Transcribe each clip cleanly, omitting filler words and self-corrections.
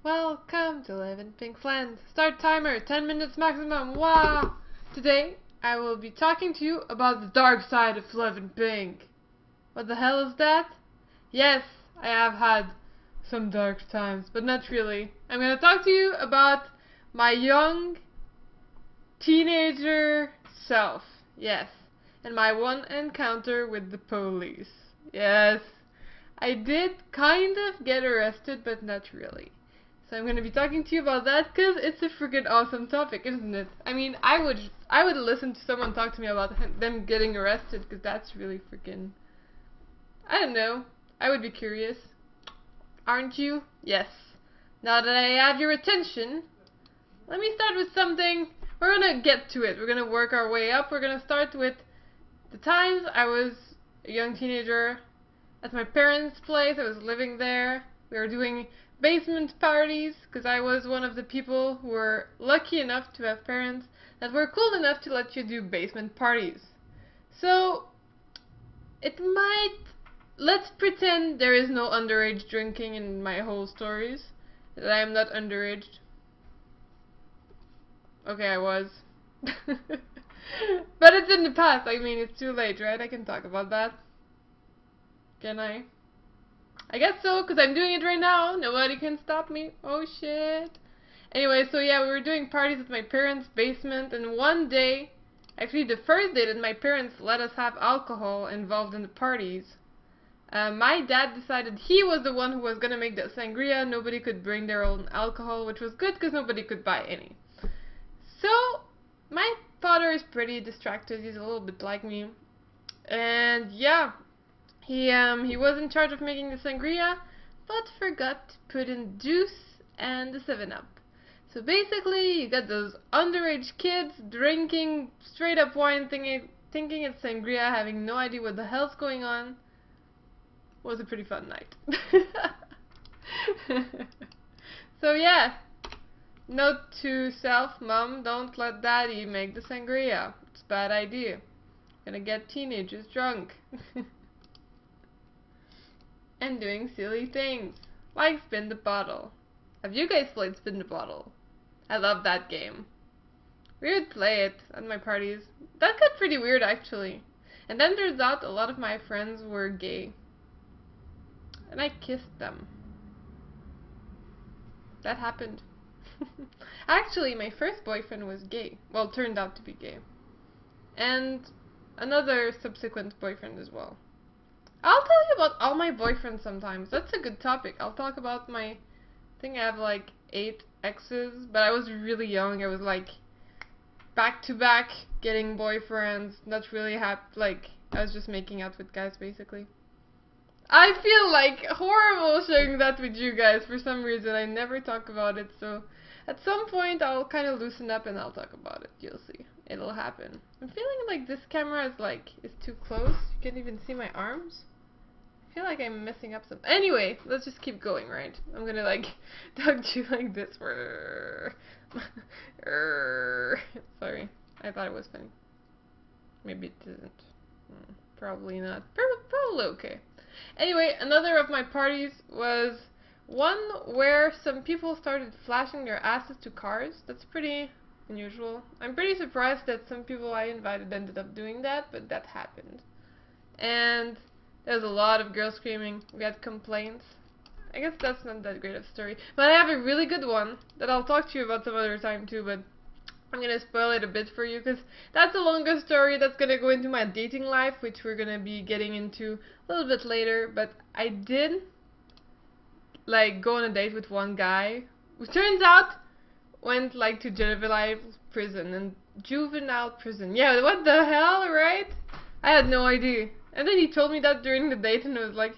Welcome to Livinpink Land. Start timer, 10 minutes maximum. Wow! Today, I will be talking to you about the dark side of Livinpink. What the hell is that? Yes, I have had some dark times, but not really. I'm gonna talk to you about my young teenager self. Yes. And my one encounter with the police. Yes. I did kind of get arrested, but not really. So I'm gonna be talking to you about that because it's a freaking awesome topic, isn't it? I mean, I would listen to someone talk to me about them getting arrested because that's really freaking, I don't know. I would be curious. Aren't you? Yes. Now that I have your attention, let me start with something. We're gonna get to it. We're gonna work our way up. We're gonna start with the times I was a young teenager at my parents' place. I was living there. We were doing basement parties because I was one of the people who were lucky enough to have parents that were cool enough to let you do basement parties. So it might, let's pretend there is no underage drinking in my whole stories, that I am not underage. Okay, I was. But it's in the past. I mean, it's too late, right? I can talk about that. Can I? I guess so, because I'm doing it right now. Nobody can stop me. Oh shit. Anyway, so yeah, we were doing parties at my parents' basement, and one day, actually the first day that my parents let us have alcohol involved in the parties, my dad decided he was the one who was gonna make the sangria. Nobody could bring their own alcohol, which was good because nobody could buy any. So, my father is pretty distracted. He's a little bit like me. And yeah, he was in charge of making the sangria, but forgot to put in juice and the 7-Up. So basically, you got those underage kids drinking straight up wine, thinking it's sangria, having no idea what the hell's going on. It was a pretty fun night. So yeah, note to self, Mom, don't let Daddy make the sangria. It's a bad idea. Gonna get teenagers drunk. And doing silly things, like spin the bottle. Have you guys played spin the bottle? I love that game. We would play it at my parties. That got pretty weird actually. And then turns out a lot of my friends were gay. And I kissed them. That happened. Actually, my first boyfriend was gay. Well, turned out to be gay. And another subsequent boyfriend as well. I'll tell you about all my boyfriends sometimes. That's a good topic. I'll talk about my, I think I have like 8 exes, but I was really young. I was like back to back getting boyfriends, not really like I was just making out with guys basically. I feel like horrible sharing that with you guys for some reason. I never talk about it, so at some point I'll kind of loosen up and I'll talk about it. You'll see. It'll happen. I'm feeling like this camera is too close. You can't even see my arms. I feel like I'm messing up some. Anyway, let's just keep going, right? I'm gonna like talk to you like this. Sorry, I thought it was funny. Maybe it isn't. Probably not. Probably okay. Anyway, another of my parties was one where some people started flashing their asses to cars. That's pretty unusual. I'm pretty surprised that some people I invited ended up doing that, but that happened. And there's a lot of girls screaming. We had complaints. I guess that's not that great of a story. But I have a really good one that I'll talk to you about some other time too, but I'm gonna spoil it a bit for you because that's a longer story that's gonna go into my dating life, which we're gonna be getting into a little bit later. But I did like go on a date with one guy who turns out went like to juvenile prison. Yeah, what the hell, right? I had no idea. And then he told me that during the date and I was like,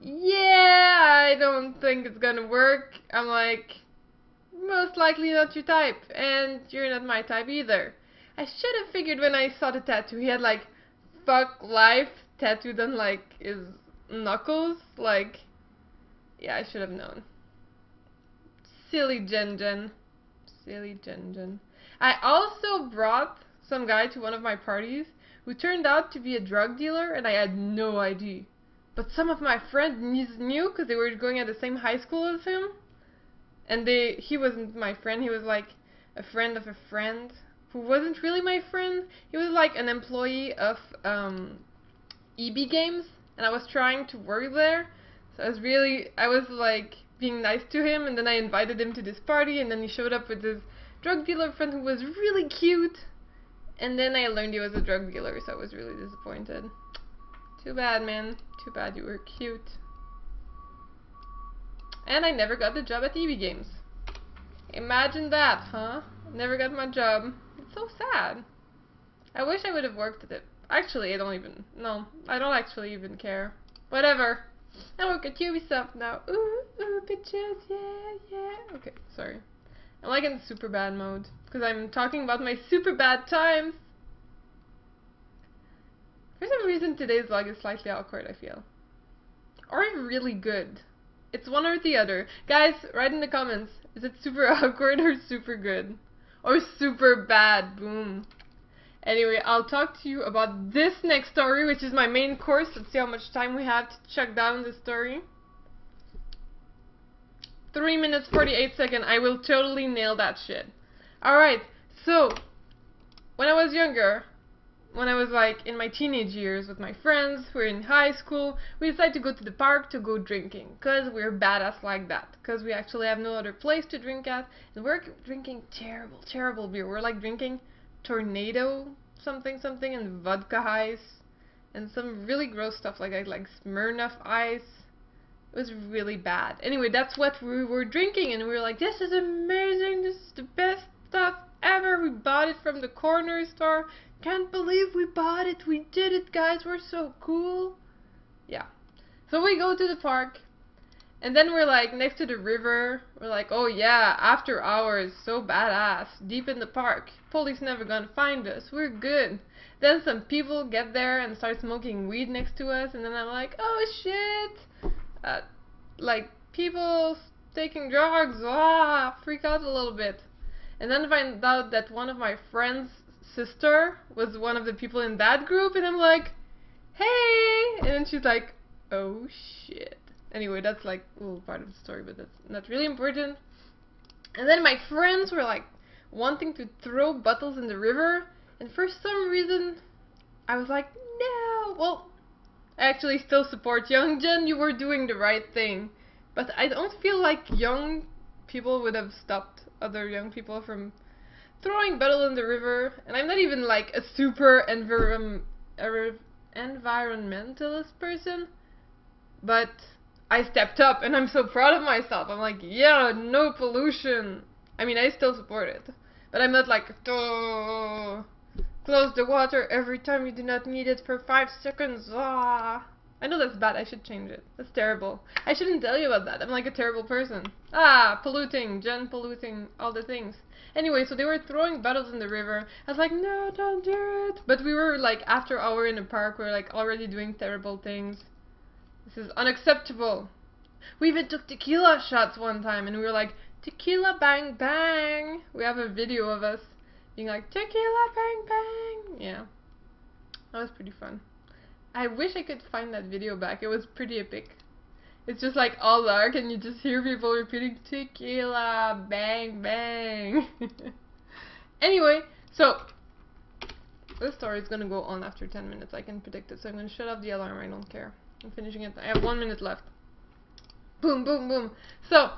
yeah, I don't think it's gonna work. I'm like, most likely not your type, and you're not my type either. I should have figured when I saw the tattoo. He had like, fuck life tattooed on like his knuckles. Like, yeah, I should have known. Silly Jen. Silly Jen. I also brought some guy to one of my parties who turned out to be a drug dealer, and I had no idea. But some of my friends knew because they were going at the same high school as him. and he wasn't my friend. He was like a friend of a friend who wasn't really my friend. He was like an employee of EB Games, and I was trying to work there. So I was like being nice to him, and then I invited him to this party, and then he showed up with his drug dealer friend who was really cute. And then I learned he was a drug dealer, so I was really disappointed. Too bad, man. Too bad, you were cute. And I never got the job at EB Games. Imagine that, huh? Never got my job. It's so sad. I wish I would have worked at it. Actually, I don't actually even care. Whatever. I work at Ubisoft now. Ooh, ooh, bitches, yeah, yeah. Okay, sorry. I'm like in super bad mode, because I'm talking about my super bad times. For some reason, today's vlog is slightly awkward, I feel. Or really good. It's one or the other. Guys, write in the comments. Is it super awkward or super good? Or super bad? Boom. Anyway, I'll talk to you about this next story, which is my main course. Let's see how much time we have to check down the story. 3 minutes 48 seconds. I will totally nail that shit. Alright, so when I was younger, when I was like in my teenage years with my friends who were in high school, we decided to go to the park to go drinking, because we're badass like that, because we actually have no other place to drink at, and we're drinking terrible beer. We're like drinking Tornado something and vodka ice and some really gross stuff like Smirnoff ice. It was really bad. Anyway, that's what we were drinking, and we were like, this is amazing, this is the best stuff ever. We bought it from the corner store. Can't believe we bought it. We did it, guys. We're so cool. Yeah. So we go to the park, and then we're like next to the river. We're like, oh yeah, after hours, so badass, deep in the park. Police never gonna find us. We're good. Then some people get there and start smoking weed next to us, and then I'm like, oh shit. Like people taking drugs. Freak out a little bit. And then find out that one of my friends' sister was one of the people in that group, and I'm like, hey, and then she's like, oh shit. Anyway, that's like a little part of the story, but that's not really important. And then my friends were like wanting to throw bottles in the river, and for some reason I was like, no. Well, I actually still support Young Jen. You were doing the right thing, but I don't feel like young people would have stopped other young people from throwing bottles in the river. And I'm not even like a super environmentalist person, but I stepped up, and I'm so proud of myself. I'm like, yeah, no pollution. I mean, I still support it, but I'm not like, oh, close the water every time you do not need it for 5 seconds. I know that's bad. I should change it. That's terrible. I shouldn't tell you about that. I'm like a terrible person. Polluting, Jen polluting, all the things. Anyway, so they were throwing bottles in the river. I was like, no, don't do it. But we were like, after hour in the park, we were like already doing terrible things. This is unacceptable. We even took tequila shots one time, and we were like, tequila bang bang. We have a video of us being like, tequila bang bang. Yeah, that was pretty fun. I wish I could find that video back. It was pretty epic. It's just like all dark, and you just hear people repeating tequila bang bang. Anyway, so this story is gonna go on after 10 minutes. I can predict it, so I'm gonna shut off the alarm. I don't care. I'm finishing it. I have 1 minute left. Boom, boom, boom. So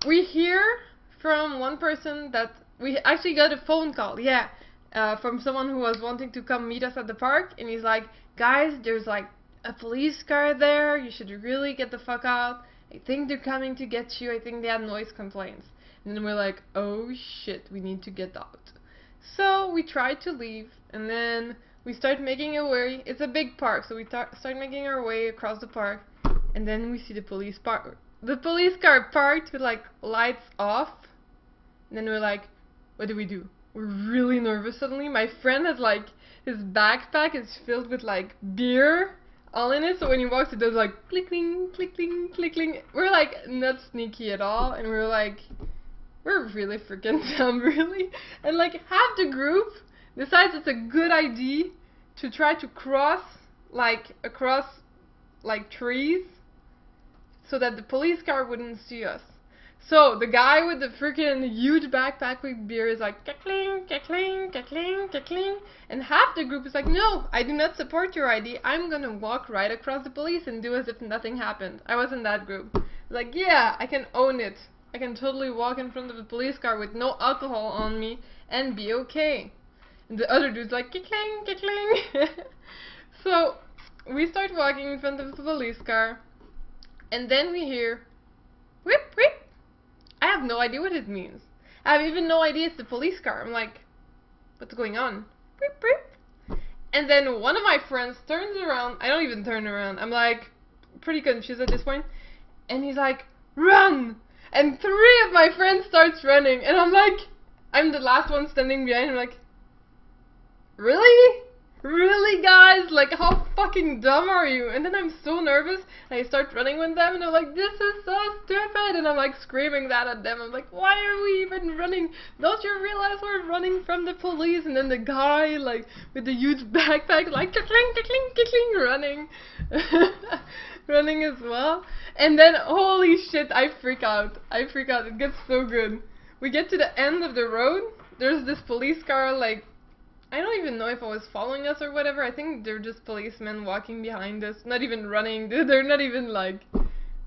we hear from one person that we actually got a phone call. Yeah, from someone who was wanting to come meet us at the park, and he's like, guys, there's like a police car there. You should really get the fuck out. I think they're coming to get you. I think they had noise complaints. And then we're like, oh shit, we need to get out. So we tried to leave, and then we start making our way. It's a big park, so we start making our way across the park, and then we see the police car parked with like lights off. And then we're like, what do we do? We're really nervous suddenly. My friend has like, his backpack is filled with like beer all in it, so when he walks it does like clickling, clickling, clickling. We're like not sneaky at all, and we're like, we're really freaking dumb, really. And like half the group decides it's a good idea to try to cross across trees so that the police car wouldn't see us. So the guy with the freaking huge backpack with beer is like cackling, cackling, cackling, cackling, and half the group is like, no, I do not support your ID. I'm gonna walk right across the police and do as if nothing happened. I was in that group. Like, yeah, I can own it. I can totally walk in front of a police car with no alcohol on me and be okay. And the other dude's like, cackling, cackling. So we start walking in front of the police car, and then we hear whip, whip. I have no idea what it means. I have even no idea it's the police car. I'm like, what's going on? Whip, whip. And then one of my friends turns around. I don't even turn around. I'm like, pretty confused at this point. And he's like, run! And 3 of my friends starts running. And I'm like, I'm the last one standing behind. I'm like, really? Really, guys? Like, how fucking dumb are you? And then I'm so nervous, and I start running with them, and I'm like, this is so stupid! And I'm like screaming that at them. I'm like, why are we even running? Don't you realize we're running from the police? And then the guy, like, with the huge backpack, like, tickling, tickling, tickling, running. Running as well. And then, holy shit, I freak out. I freak out. It gets so good. We get to the end of the road. There's this police car, like, I don't even know if I was following us or whatever. I think they're just policemen walking behind us, not even running. They're not even like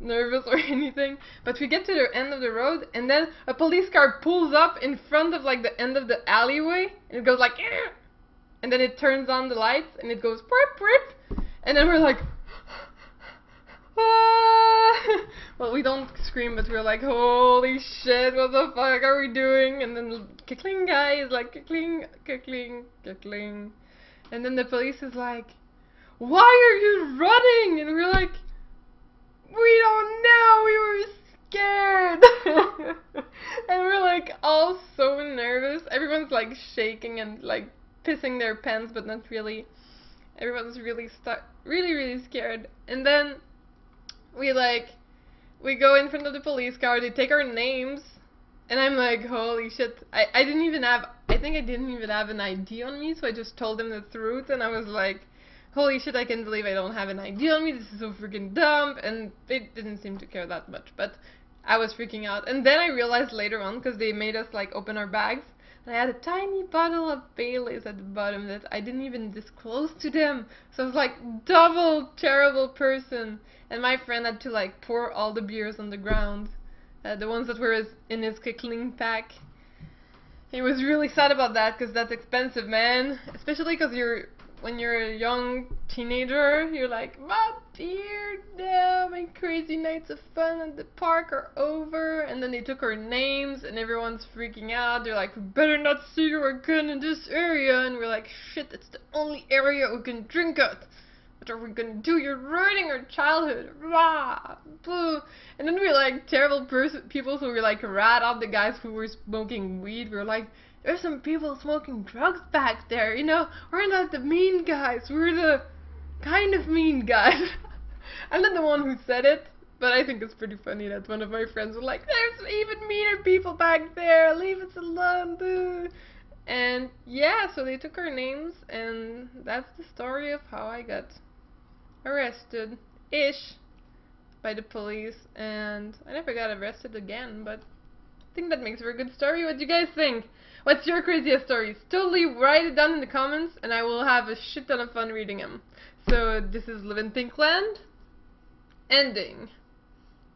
nervous or anything. But we get to the end of the road, and then a police car pulls up in front of like the end of the alleyway, and it goes like, "Arr!" And then it turns on the lights, and it goes whip, whip, and then we're like, ah! Well, we don't scream, but we're like, holy shit, what the fuck are we doing? And then the cackling guy is like, cackling, cackling, cackling. And then the police is like, why are you running? And we're like, we don't know, we were scared. And we're like all so nervous. Everyone's like shaking and like pissing their pants, but not really. Everyone's really really scared. And then we go in front of the police car, they take our names, and I'm like, holy shit, I think I didn't even have an ID on me, so I just told them the truth, and I was like, holy shit, I can't believe I don't have an ID on me, this is so freaking dumb, and they didn't seem to care that much, but I was freaking out. And then I realized later on, because they made us like open our bags, and I had a tiny bottle of Baileys at the bottom that I didn't even disclose to them. So I was like double terrible person. And my friend had to like pour all the beers on the ground, the ones that were in his kickling pack. He was really sad about that because that's expensive, man. Especially because when you're a young teenager, you're like, my dear, no, my crazy nights of fun at the park are over. And then they took our names, and everyone's freaking out. They're like, we better not see you again in this area. And we're like, shit, it's the only area we can drink at. What are we gonna do? You're ruining our childhood. Rah, boo. And then we're like terrible people, so we like rat out the guys who were smoking weed. We're like, there's some people smoking drugs back there, you know? We're not the mean guys, we're the kind of mean guys. I'm not the one who said it, but I think it's pretty funny that one of my friends was like, there's even meaner people back there, leave us alone, dude. And yeah, so they took our names, and that's the story of how I got arrested-ish by the police, and I never got arrested again, but I think that makes for a good story. What do you guys think? What's your craziest stories? Totally write it down in the comments, and I will have a shit ton of fun reading them. So this is Livinpink Land. Ending.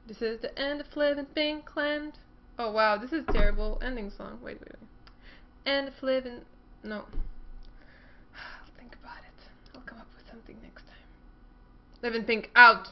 This is the end of Livinpink Land. Oh wow, this is terrible. Ending song. Wait. End of living. No. I'll think about it. I'll come up with something next time. Livinpink out.